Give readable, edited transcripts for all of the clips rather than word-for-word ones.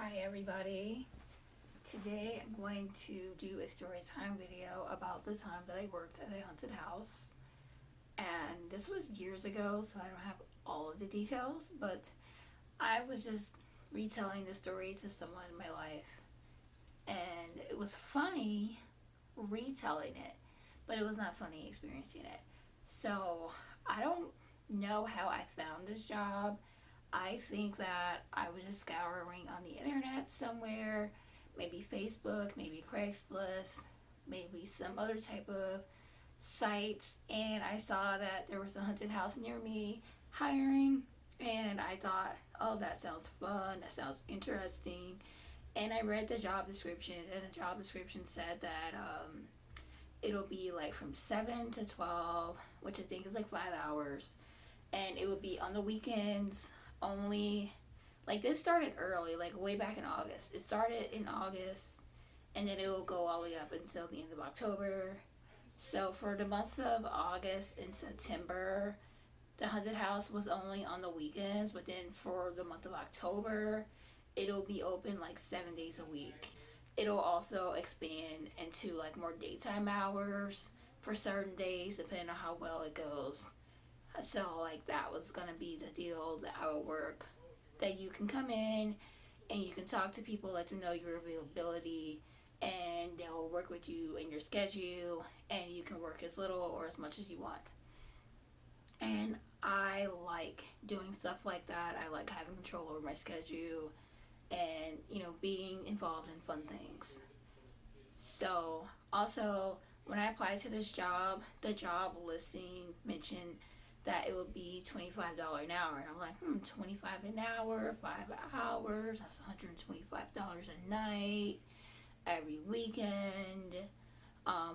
Hi everybody. Today I'm going to do a story time video about the time that I worked at a haunted house. And this was years ago, so I don't have all of the details, but I was just retelling the story to someone in my life. And it was funny retelling it, but it was not funny experiencing it. So I don't know how I found this job. I think that I was just scouring on the internet somewhere, maybe Facebook, maybe Craigslist, maybe some other type of site, and I saw that there was a haunted house near me hiring, and I thought, oh, that sounds fun, that sounds interesting. And I read the job description, and the job description said that it'll be like from 7 to 12, which I think is like 5 hours, and it would be on the weekends only. Like, this started early, like way back in August. It started in August, and then it will go all the way up until the end of October. So for the months of August and September, the haunted house was only on the weekends, but then for the month of October, it'll be open like 7 days a week. It'll also expand into like more daytime hours for certain days, depending on how well it goes. So like that was gonna be the deal that I would work. That you can come in and you can talk to people, let them know your availability, and they'll work with you in your schedule, and you can work as little or as much as you want. And I like doing stuff like that. I like having control over my schedule and, being involved in fun things. So also, when I applied to this job, the job listing mentioned that it would be $25 an hour. And I'm like, $25 an hour, 5 hours, that's $125 a night, every weekend,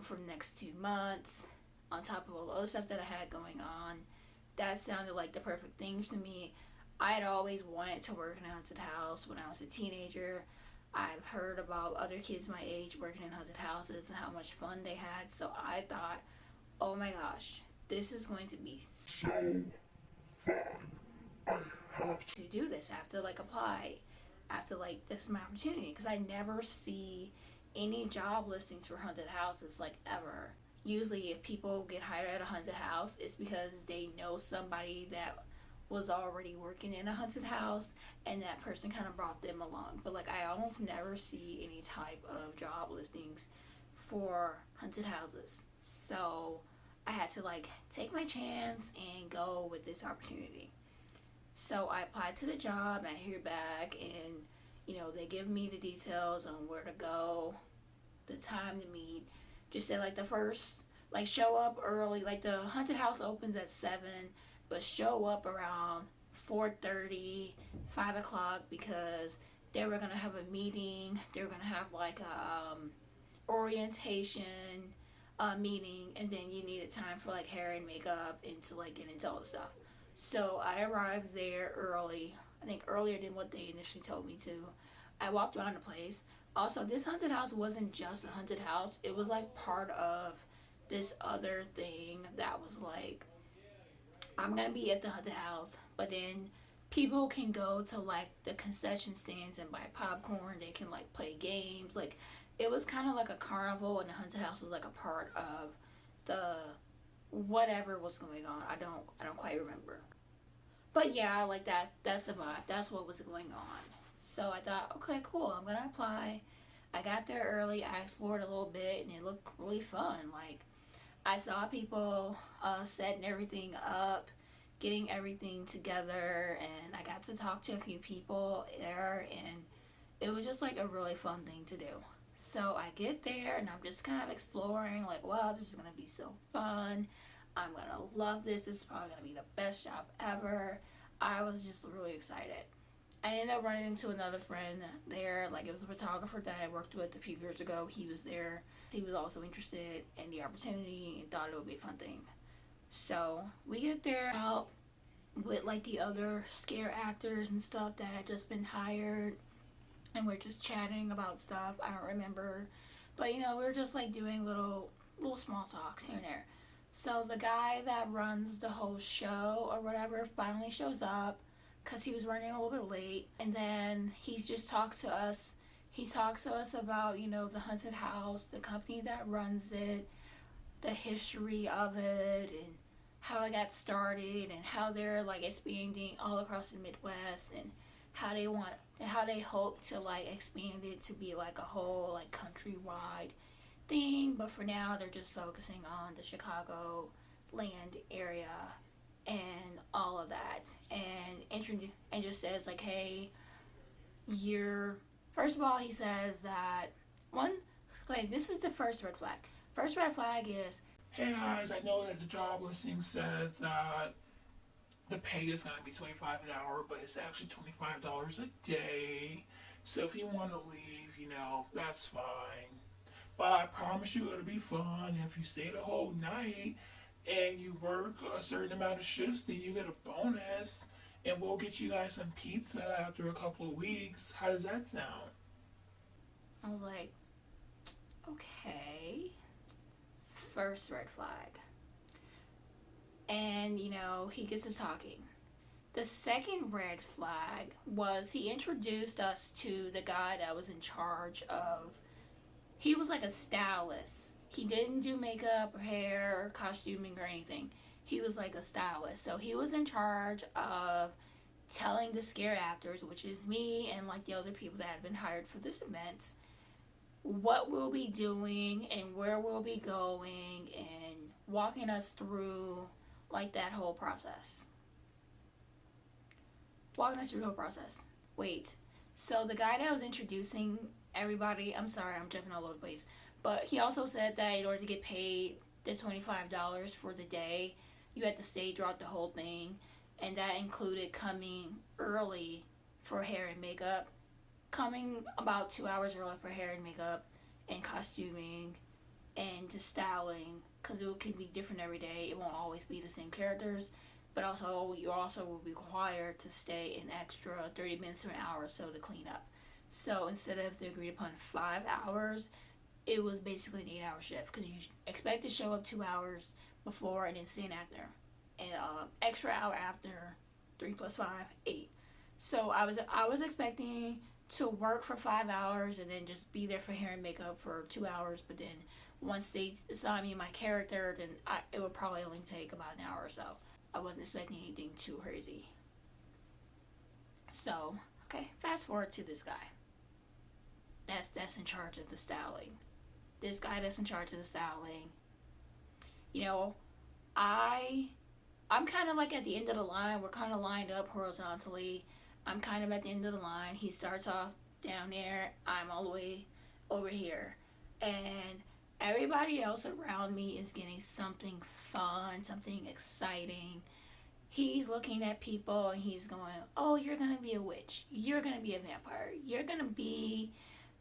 for the next 2 months, on top of all the other stuff that I had going on. That sounded like the perfect thing for me. I had always wanted to work in a haunted house when I was a teenager. I've heard about other kids my age working in haunted houses and how much fun they had, so I thought, oh my gosh, this is going to be so fun. I have to do this. I have to apply. I have to this is my opportunity, because I never see any job listings for haunted houses ever. Usually if people get hired at a haunted house, it's because they know somebody that was already working in a haunted house, and that person kind of brought them along. But I almost never see any type of job listings for haunted houses. So I had to take my chance and go with this opportunity. So I applied to the job, and I hear back, and they give me the details on where to go, the time to meet. Just say the first, show up early. The haunted house opens at 7, but show up around 4:30, 5 o'clock, because they were gonna have a meeting. They were gonna have a orientation meeting, and then you needed time for hair and makeup and to get into all the stuff. So I arrived there early. I think earlier than what they initially told me to. I walked around the place. Also, this haunted house wasn't just a haunted house. It was part of this other thing that was I'm gonna be at the haunted house, but then people can go to the concession stands and buy popcorn. They can play games. It was kind of like a carnival, and the haunted house was a part of the whatever was going on. I don't quite remember. But yeah, that's the vibe. That's what was going on. So I thought, okay, cool, I'm gonna apply. I got there early. I explored a little bit, and it looked really fun. I saw people setting everything up, getting everything together, and I got to talk to a few people there, and it was just a really fun thing to do. So I get there, and I'm just kind of exploring, wow, this is gonna be so fun. I'm gonna love this. This is probably gonna be the best job ever. I was just really excited. I ended up running into another friend there. It was a photographer that I worked with a few years ago. He was there. He was also interested in the opportunity and thought it would be a fun thing. So we get there out with the other scare actors and stuff that had just been hired, and we're just chatting about stuff. I don't remember, but we're just doing little small talks here and there. So the guy that runs the whole show or whatever finally shows up. because he was running a little bit late. And then he just talks to us. He talks to us about, you know, the haunted house, the company that runs it, the history of it, and how it got started, and how they're like expanding all across the Midwest, and how they hope to like expand it to be like a whole like countrywide thing. But for now, they're just focusing on the Chicago land area and all of that, and just says like, hey, you're first of all, he says that one, like, this is the first red flag. First red flag is, hey guys, I know that the job listing said that the pay is going to be $25 an hour, but it's actually $25 a day. So if you want to leave, you know, that's fine. But I promise you it'll be fun. If you stay the whole night and you work a certain amount of shifts, then you get a bonus. And we'll get you guys some pizza after a couple of weeks. How does that sound? I was like, okay. First red flag. And, you know, he gets us talking. The second red flag was he introduced us to the guy that was in charge of, he was like a stylist. He didn't do makeup or hair or costuming or anything. He was like a stylist. So he was in charge of telling the scare actors, which is me and like the other people that have been hired for this event, what we'll be doing and where we'll be going, and walking us through like that whole process. Wait. So the guy that was introducing everybody, I'm sorry, I'm jumping all over the place, but he also said that in order to get paid the $25 for the day, you had to stay throughout the whole thing, and that included coming early for hair and makeup, coming about 2 hours early for hair and makeup and costuming and just styling, because it can be different every day. It won't always be the same characters, but also you also will be required to stay an extra 30 minutes to an hour or so to clean up. So instead of the agreed upon 5 hours, it was basically an 8-hour shift, because you expect to show up 2 hours before and then see an actor, and extra hour after. 3 plus 5, 8. So I was expecting to work for 5 hours and then just be there for hair and makeup for 2 hours, but then once they assign me my character, then it would probably only take about an hour or so. I wasn't expecting anything too crazy. So, okay, fast forward to this guy. That's in charge of the styling. This guy that's in charge of the styling, you know, I'm kind of like at the end of the line. We're kind of lined up horizontally. I'm kind of at the end of the line. He starts off down there. I'm all the way over here. And everybody else around me is getting something fun, something exciting. He's looking at people and he's going, oh, you're going to be a witch. You're going to be a vampire. You're going to be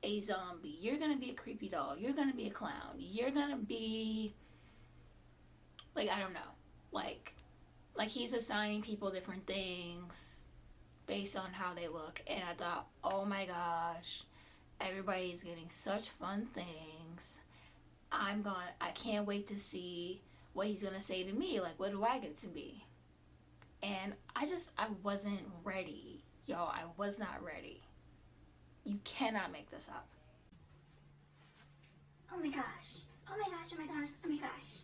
a zombie. You're going to be a creepy doll. You're going to be a clown. You're going to be, like, I don't know. Like he's assigning people different things based on how they look. And I thought, oh my gosh, everybody's getting such fun things. I can't wait to see what he's gonna say to me. Like, what do I get to be? And I wasn't ready. Y'all, I was not ready. You cannot make this up. Oh my gosh. Oh my gosh, oh my gosh, oh my gosh.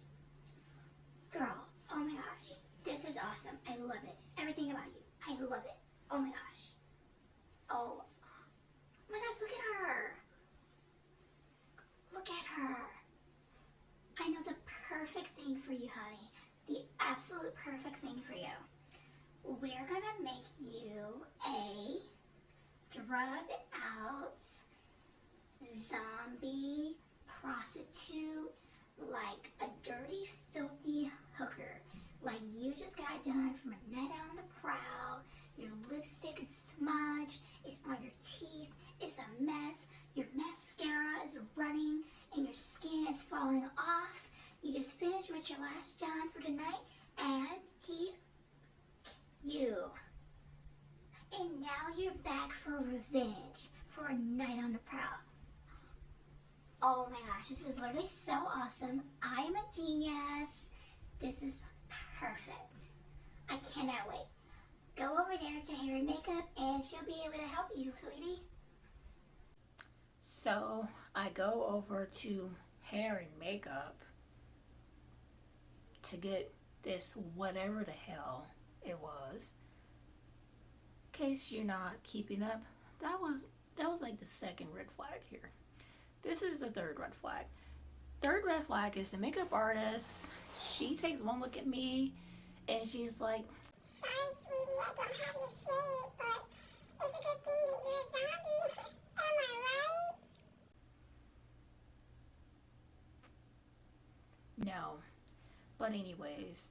Girl, oh my gosh. This is awesome. I love it. Everything about you. I love it. Oh my gosh. Oh my gosh, look at her. Look at her. I know the perfect thing for you, honey. The absolute perfect thing for you. We're gonna make you a drugged out zombie prostitute, like a dirty, filthy hooker. Like you just got done from a night out on the prowl. Your lipstick is smudged. It's on your teeth. It's a mess. Your mascara is running and your skin is falling off. You just finished with your last John for the night and you. And now you're back for revenge for a night on the prowl. Oh my gosh, this is literally so awesome. I am a genius. This is perfect. I cannot wait. go over there to hair and makeup and she'll be able to help you, sweetie. So I go over to hair and makeup to get this whatever the hell it was. In case you're not keeping up, that was like the second red flag here. This is the third red flag. Third red flag is the makeup artist. She takes one look at me and she's like, "Sorry, sweetie, I don't have your shade, but it's a good thing that you're a zombie. Am I right?" no. But anyways,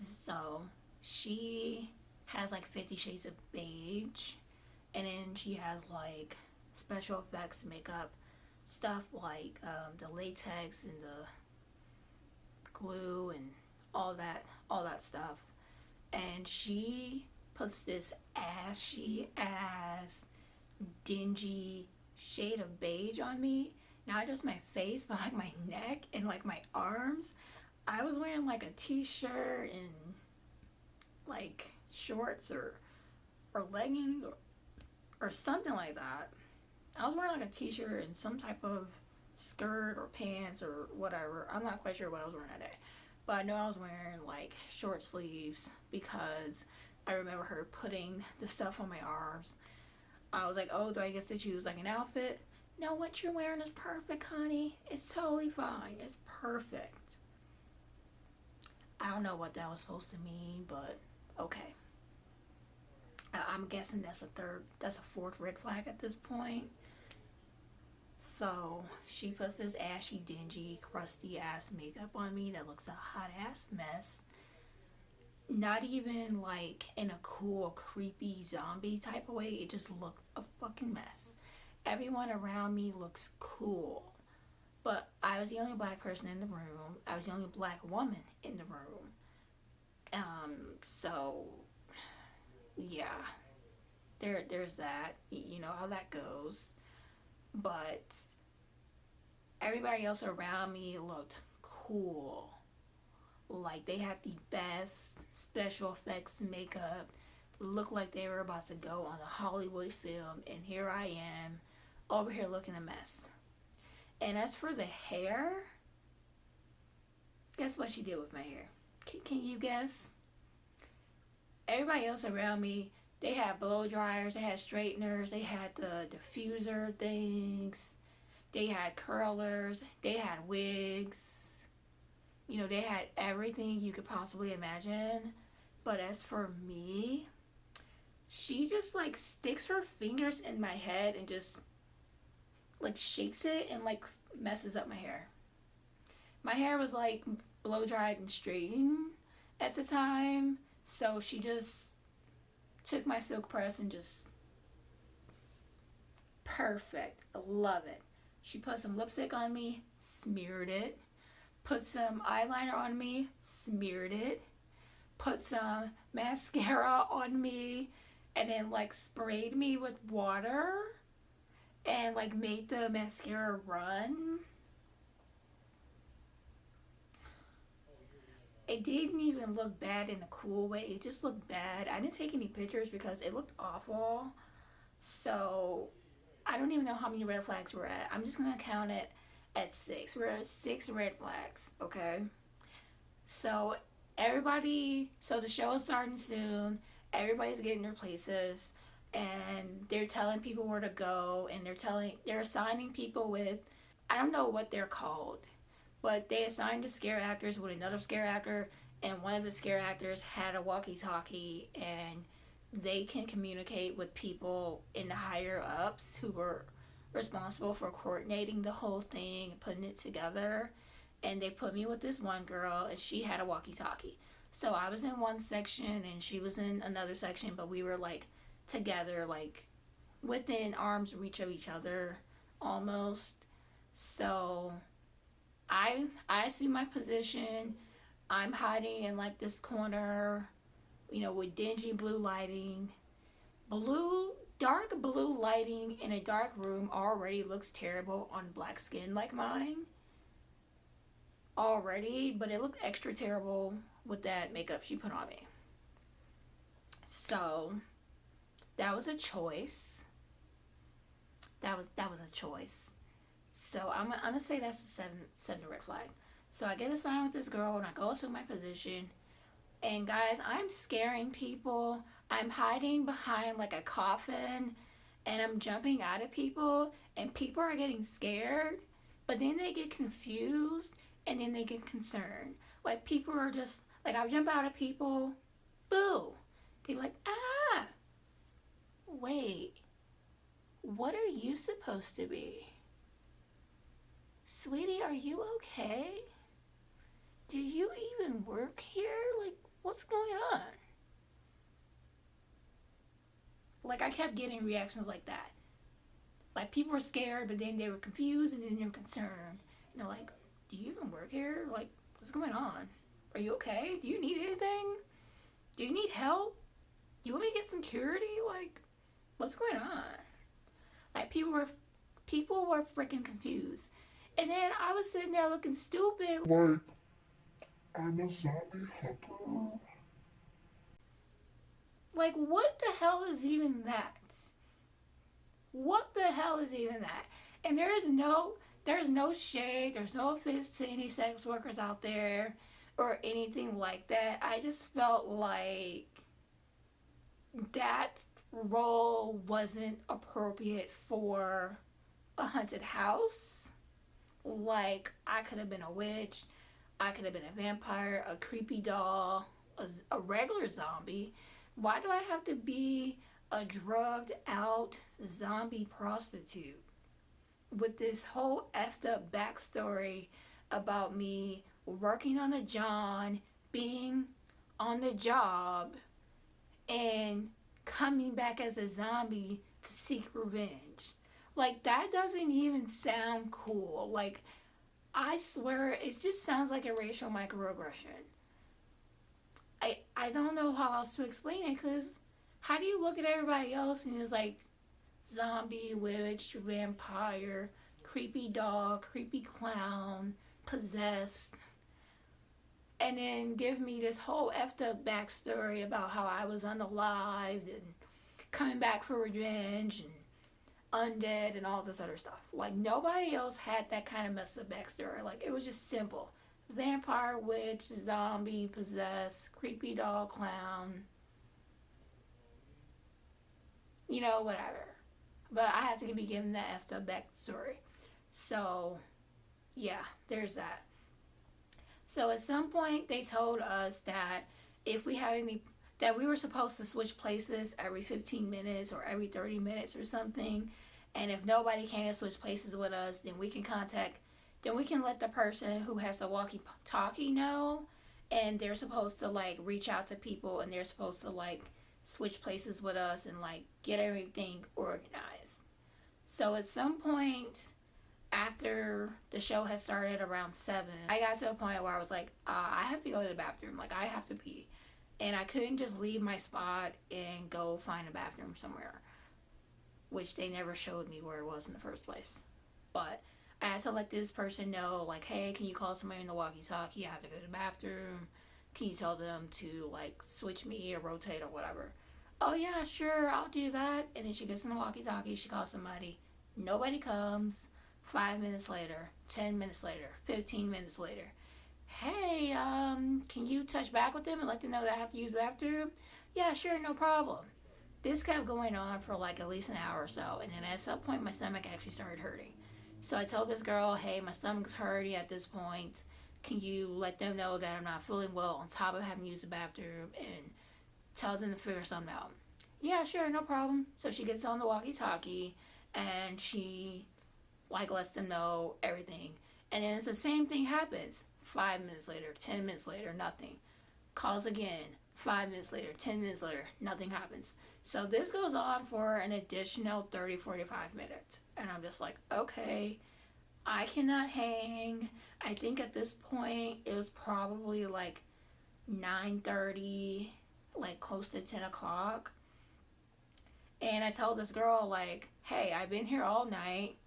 so she has like 50 Shades of Beige, and then she has like special effects makeup stuff like the latex and the glue and all that stuff. And she puts this ashy ass dingy shade of beige on me. Not just my face, but like my neck and like my arms. I was wearing like a t-shirt and like shorts or leggings or something like that. I was wearing like a t-shirt and some type of skirt or pants or whatever. I'm not quite sure what I was wearing that day. But I know I was wearing like short sleeves because I remember her putting the stuff on my arms. I was like, oh, do I get to choose like an outfit? No, what you're wearing is perfect, honey. It's totally fine. It's perfect. I don't know what that was supposed to mean, but okay. I'm guessing that's a fourth red flag at this point. So she puts this ashy, dingy, crusty ass makeup on me that looks a hot ass mess. Not even like in a cool, creepy zombie type of way. It just looked a fucking mess. Everyone around me looks cool. But I was the only black person in the room. I was the only black woman in the room. So yeah. There's that. You know how that goes. But everybody else around me looked cool. Like they had the best special effects makeup. Looked like they were about to go on a Hollywood film. And here I am over here looking a mess. And as for the hair, guess what she did with my hair? Can you guess? Everybody else around me, they had blow dryers, they had straighteners, they had the diffuser things, they had curlers, they had wigs. You know, they had everything you could possibly imagine. But as for me, she just like sticks her fingers in my head and just like shakes it and like messes up my hair. My hair was like blow dried and straightened at the time, so she just took my silk press and just perfect. I love it. She put some lipstick on me, smeared it. Put some eyeliner on me, smeared it. Put some mascara on me, and then like sprayed me with water and like made the mascara run. It didn't even look bad in a cool way. It just looked bad. I didn't take any pictures because it looked awful. So I don't even know how many red flags we're at. I'm just gonna count it at 6. We're at 6 red flags, okay? So the show is starting soon. Everybody's getting their places, and they're telling people where to go, and they're assigning people with, I don't know what they're called, but they assigned the scare actors with another scare actor, and one of the scare actors had a walkie-talkie, and they can communicate with people in the higher ups who were responsible for coordinating the whole thing and putting it together. And they put me with this one girl, and she had a walkie-talkie. So I was in one section and she was in another section, but we were like together, like within arm's reach of each other almost. So I assume my position. I'm hiding in like this corner, you know, with dingy blue lighting. Dark blue lighting in a dark room already looks terrible on black skin like mine. Already, but it looked extra terrible with that makeup she put on me. So that was a choice. That was a choice. So I'm gonna say that's the seven red flag. So I get assigned with this girl and I go assume my position. And guys, I'm scaring people. I'm hiding behind like a coffin and I'm jumping out of people and people are getting scared, but then they get confused and then they get concerned. Like people are just like, I jump out of people, boo. They're like, ah, wait, what are you supposed to be? Sweetie, are you okay? Do you even work here? Like, what's going on? Like, I kept getting reactions like that. Like, people were scared, but then they were confused, and then they were concerned. And they're like, do you even work here? Like, what's going on? Are you okay? Do you need anything? Do you need help? Do you want me to get security? Like, what's going on? Like, people were freaking confused. And then I was sitting there looking stupid. Like, I'm a zombie hooker. Like, what the hell is even that? What the hell is even that? And there's no shade, there's no offense to any sex workers out there or anything like that. I just felt like that role wasn't appropriate for a haunted house. Like, I could have been a witch, I could have been a vampire, a creepy doll, a regular zombie. Why do I have to be a drugged out zombie prostitute with this whole effed up backstory about me working on a John, being on the job, and coming back as a zombie to seek revenge? Like, that doesn't even sound cool. Like, I swear, it just sounds like a racial microaggression. I don't know how else to explain it, because how do you look at everybody else and it's like zombie, witch, vampire, creepy dog, creepy clown, possessed, and then give me this whole effed up backstory about how I was unalived and coming back for revenge and undead and all this other stuff. Like, nobody else had that kind of messed up backstory. Like, it was just simple. Vampire, witch, zombie, possessed, creepy dog, clown. You know, whatever. But I have to be given that effed up backstory. So, yeah, there's that. So at some point, they told us that if we had that we were supposed to switch places every 15 minutes or every 30 minutes or something. And if nobody came to switch places with us, then we can let the person who has the walkie-talkie know. And they're supposed to, like, reach out to people and they're supposed to, like, switch places with us and, like, get everything organized. So at some point after the show had started around 7, I got to a point where I was like, I have to go to the bathroom. Like, I have to pee. And I couldn't just leave my spot and go find a bathroom somewhere, which they never showed me where it was in the first place. But I had to let this person know, like, hey, can you call somebody in the walkie-talkie? I have to go to the bathroom. Can you tell them to, like, switch me or rotate or whatever? Oh, yeah, sure, I'll do that. And then she gets in the walkie-talkie. She calls somebody. Nobody comes. 5 minutes later, 10 minutes later, 15 minutes later. Hey, can you touch back with them and let them know that I have to use the bathroom? Yeah, sure, no problem. This kept going on for, like, at least an hour or so. And then at some point, my stomach actually started hurting. So I told this girl, hey, my stomach's hurting at this point. Can you let them know that I'm not feeling well on top of having to use the bathroom, and tell them to figure something out? Yeah, sure, no problem. So she gets on the walkie-talkie and she, like, lets them know everything. And then it's the same thing happens. 5 minutes later, 10 minutes later, nothing. Calls again. 5 minutes later, 10 minutes later, nothing happens. So this goes on for an additional 30, 45 minutes. And I'm just like, okay, I cannot hang. I think at this point, it was probably like 9:30, like close to 10 o'clock. And I told this girl, like, hey, I've been here all night.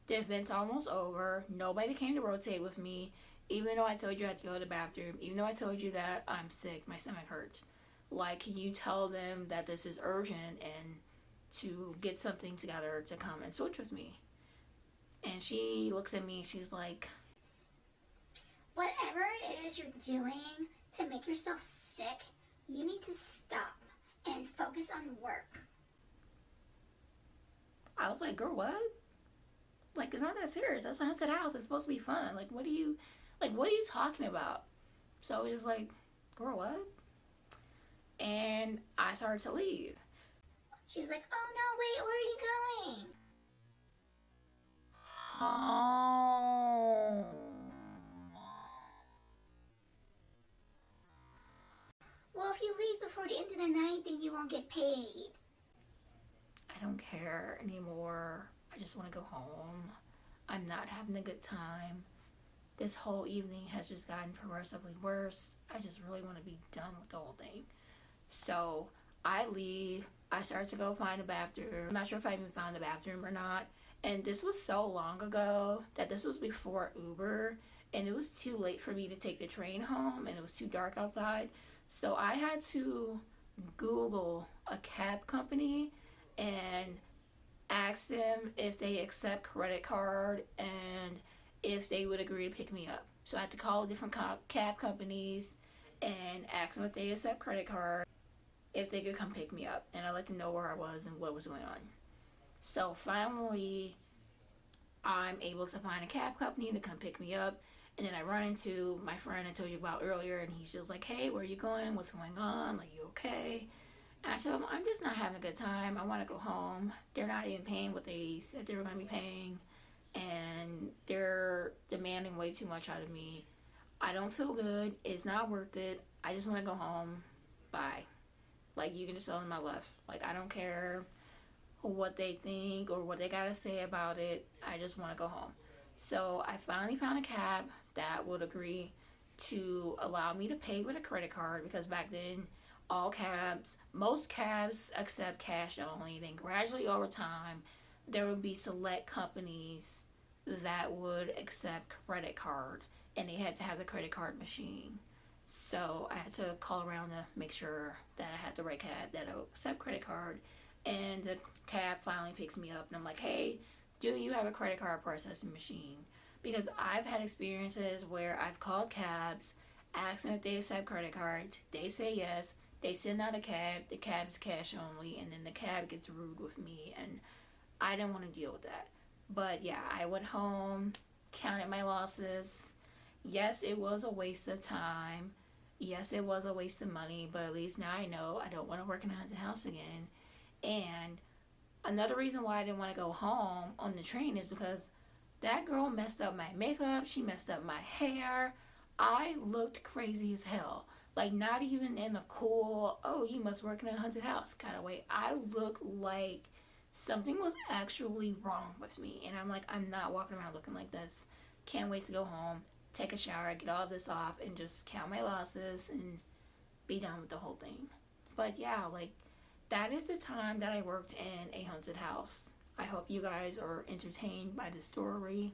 The event's almost over. Nobody came to rotate with me. Even though I told you I had to go to the bathroom. Even though I told you that I'm sick. My stomach hurts. Like, can you tell them that this is urgent and to get something together to come and switch with me? And she looks at me, she's like, whatever it is you're doing to make yourself sick, you need to stop and focus on work. I was like, girl, what? Like, it's not that serious. That's a haunted house. It's supposed to be fun. Like, what are you talking about? So I was just like, girl, what? And I started to leave. She was like, oh no, wait, where are you going? Oh. Well, if you leave before the end of the night, then you won't get paid. I don't care anymore. I just want to go home. I'm not having a good time. This whole evening has just gotten progressively worse. I just really want to be done with the whole thing. So I leave. I start to go find a bathroom. I'm not sure if I even found a bathroom or not. And this was so long ago that this was before Uber. And it was too late for me to take the train home. And it was too dark outside. So I had to Google a cab company and ask them if they accept credit card and if they would agree to pick me up. So I had to call different cab companies and ask them if they accept credit card, if they could come pick me up. And I let them know where I was and what was going on. So finally, I'm able to find a cab company to come pick me up. And then I run into my friend I told you about earlier, and he's just like, hey, where are you going? What's going on? Like, you okay? And I told him, I'm just not having a good time. I want to go home. They're not even paying what they said they were going to be paying. And they're demanding way too much out of me. I don't feel good. It's not worth it. I just want to go home. Bye. Like, you can just tell them I left. Like, I don't care what they think or what they got to say about it. I just want to go home. So I finally found a cab that would agree to allow me to pay with a credit card, because back then most cabs accept cash only. Then gradually over time, there would be select companies that would accept credit card, and they had to have the credit card machine. So I had to call around to make sure that I had the right cab that would accept credit card. And the cab finally picks me up, and I'm like, hey, do you have a credit card processing machine? Because I've had experiences where I've called cabs, asked them if they accept credit cards, they say yes, they send out a cab, the cab's cash only, and then the cab gets rude with me, and I didn't want to deal with that. But yeah, I went home, counted my losses. Yes, it was a waste of time. Yes, it was a waste of money, but at least now I know I don't want to work in a haunted house again. And another reason why I didn't want to go home on the train is because that girl messed up my makeup. She messed up my hair. I looked crazy as hell. Like, not even in a cool, oh, you must work in a haunted house kind of way. I looked like something was actually wrong with me. And I'm like, I'm not walking around looking like this. Can't wait to go home, take a shower, get all this off, and just count my losses and be done with the whole thing. But yeah, like, that is the time that I worked in a haunted house. I hope you guys are entertained by the story.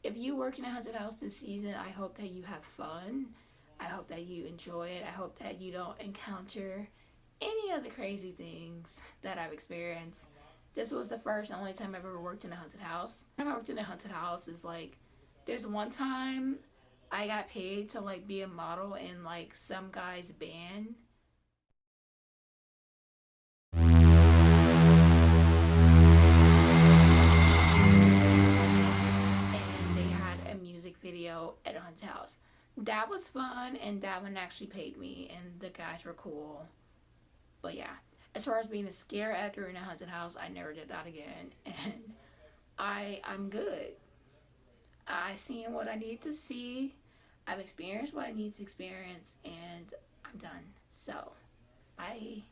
If you work in a haunted house this season, I hope that you have fun. I hope that you enjoy it. I hope that you don't encounter any of the crazy things that I've experienced. This was the first and only time I've ever worked in a haunted house. The time I worked in a haunted house is like, there's one time I got paid to like be a model in like some guy's band. Video at a haunted house. That was fun, and that one actually paid me, and the guys were cool. But yeah, as far as being a scare actor in a haunted house, I never did that again, and I'm good. I've seen what I need to see. I've experienced what I need to experience, and I'm done. So, bye.